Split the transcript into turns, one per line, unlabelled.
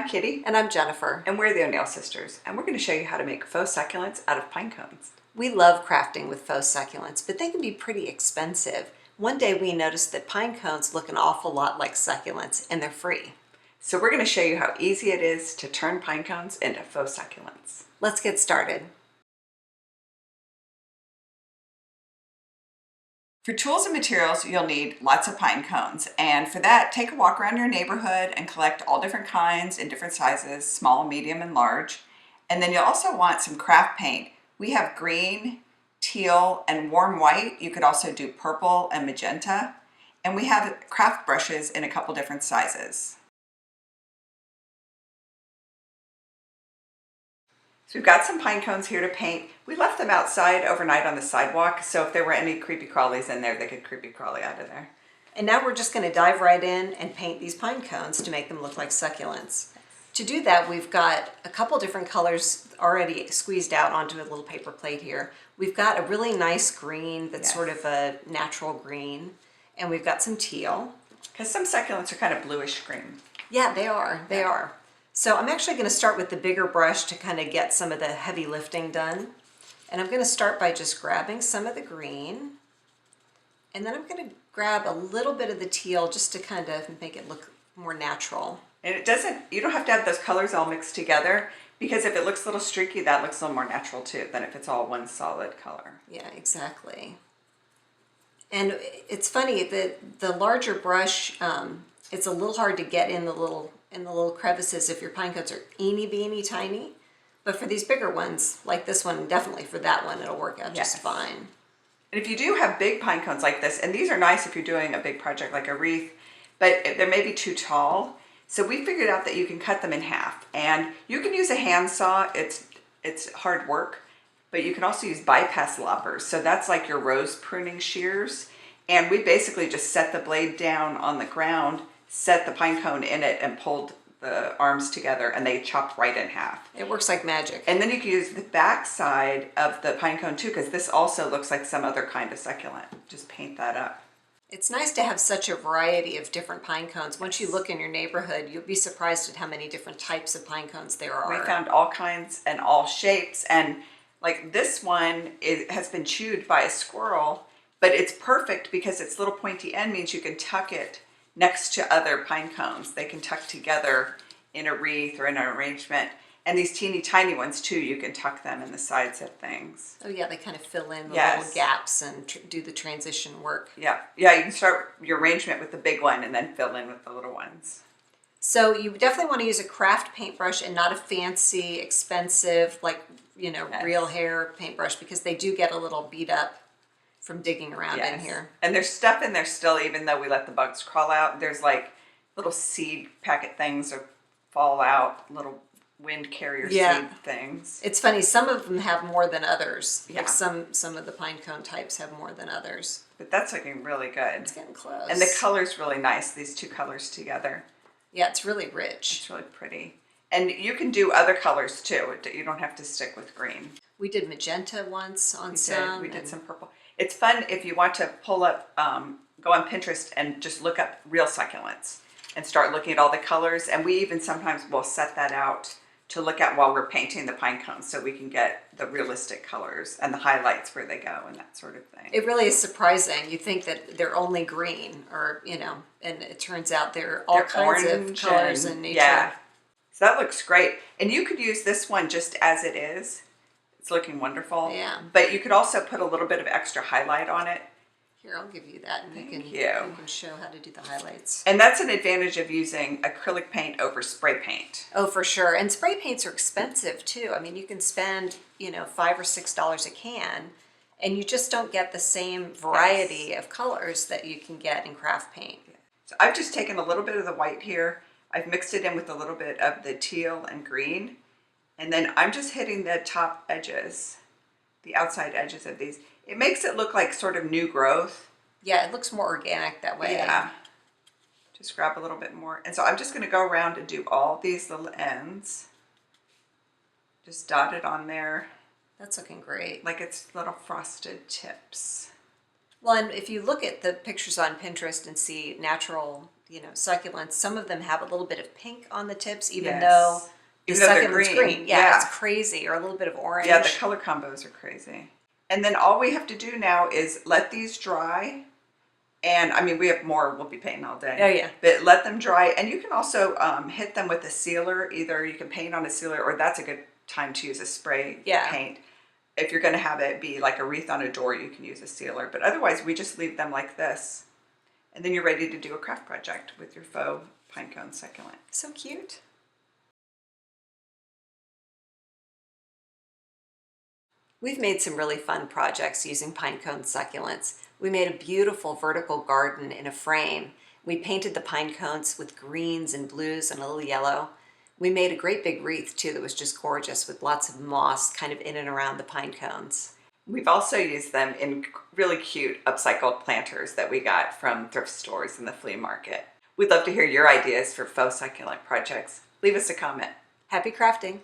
I'm Kitty.
And I'm Jennifer.
And we're the O'Neill sisters. And we're going to show you how to make faux succulents out of pine cones.
We love crafting with faux succulents, but they can be pretty expensive. One day we noticed that pine cones look an awful lot like succulents, and they're free.
So we're going to show you how easy it is to turn pine cones into faux succulents.
Let's get started.
For tools and materials, you'll need lots of pine cones. And for that, take a walk around your neighborhood and collect all different kinds in different sizes, small, medium, and large. And then you'll also want some craft paint. We have green, teal, and warm white. You could also do purple and magenta. And we have craft brushes in a couple different sizes. So we've got some pine cones here to paint. We left them outside overnight on the sidewalk, so if there were any creepy crawlies in there, they could creepy crawly out of there.
And now we're just going to dive right in and paint these pine cones to make them look like succulents. To do that, we've got a couple different colors already squeezed out onto a little paper plate here. We've got a really nice green that's sort of a natural green, and we've got some teal.
Because some succulents are kind of bluish green.
Yeah, they are. They are. So I'm actually going to start with the bigger brush to kind of get some of the heavy lifting done. And I'm going to start by just grabbing some of the green. And then I'm going to grab a little bit of the teal just to kind of make it look more natural.
And you don't have to have those colors all mixed together, because if it looks a little streaky, that looks a little more natural too than if it's all one solid color.
Yeah, exactly. And it's funny that the larger brush, it's a little hard to get in the little crevices if your pine cones are eeny beeny tiny. But for these bigger ones, like this one, definitely for that one, it'll work out just fine.
And if you do have big pine cones like this, and these are nice if you're doing a big project like a wreath, but they may be too tall. So we figured out that you can cut them in half, and you can use a handsaw. It's hard work, but you can also use bypass loppers. So that's like your rose pruning shears. And we basically just set the blade down on the ground, set the pine cone in it, and pulled the arms together, and they chopped right in half.
It works like magic.
And then you can use the back side of the pine cone too, because this also looks like some other kind of succulent. Just paint that up.
It's nice to have such a variety of different pine cones. Once you look in your neighborhood, you'll be surprised at how many different types of pine cones there are.
We found all kinds and all shapes, and like this one has been chewed by a squirrel, but it's perfect because its little pointy end means you can tuck it next to other pine cones. They can tuck together in a wreath or in an arrangement. And these teeny tiny ones too, you can tuck them in the sides of things.
Oh yeah, they kind of fill in the little gaps and do the transition work.
Yeah, you can start your arrangement with the big one and then fill in with the little ones.
So you definitely want to use a craft paintbrush and not a fancy, expensive, like, real hair paintbrush, because they do get a little beat up from digging around in here.
And there's stuff in there still, even though we let the bugs crawl out. There's like little seed packet things that fall out, little wind carrier seed things.
It's funny, some of them have more than others.
Yeah.
Like some of the pine cone types have more than others.
But that's looking really good.
It's getting close.
And the color's really nice, these two colors together.
Yeah, it's really rich.
It's really pretty. And you can do other colors too. You don't have to stick with green.
We did magenta once on some.
We did some purple. It's fun if you want to pull up, go on Pinterest and just look up real succulents and start looking at all the colors. And we even sometimes will set that out to look at while we're painting the pine cones, so we can get the realistic colors and the highlights where they go and that sort of thing.
It really is surprising. You think that they're only green, or and it turns out they're all kinds of colors in nature.
Yeah, so that looks great. And you could use this one just as it is. It's looking wonderful.
Yeah.
But you could also put a little bit of extra highlight on it.
Here, I'll give you that, and
Thank you.
You can show how to do the highlights.
And that's an advantage of using acrylic paint over spray paint.
Oh, for sure. And spray paints are expensive too. I mean, you can spend, $5 or $6 a can, and you just don't get the same variety of colors that you can get in craft paint.
So I've just taken a little bit of the white here. I've mixed it in with a little bit of the teal and green. And then I'm just hitting the top edges, the outside edges of these. It makes it look like sort of new growth.
Yeah, it looks more organic that way.
Yeah. Just grab a little bit more. And so I'm just going to go around and do all these little ends. Just dot it on there.
That's looking great.
Like it's little frosted tips.
Well, and if you look at the pictures on Pinterest and see natural, succulents, some of them have a little bit of pink on the tips, even though
Yes.
the
Even though they're
succulent's
green.
green. Yeah, it's crazy, or a little bit of orange.
Yeah, the color combos are crazy. And then all we have to do now is let these dry. And I mean, we have more, we'll be painting all day.
Oh, yeah.
But let them dry. And you can also hit them with a sealer. Either you can paint on a sealer, or that's a good time to use a spray paint. If you're going to have it be like a wreath on a door, you can use a sealer. But otherwise, we just leave them like this. And then you're ready to do a craft project with your faux pine cone succulent.
So cute. We've made some really fun projects using pine cone succulents. We made a beautiful vertical garden in a frame. We painted the pine cones with greens and blues and a little yellow. We made a great big wreath too that was just gorgeous with lots of moss kind of in and around the pine cones.
We've also used them in really cute upcycled planters that we got from thrift stores in the flea market. We'd love to hear your ideas for faux succulent projects. Leave us a comment.
Happy crafting!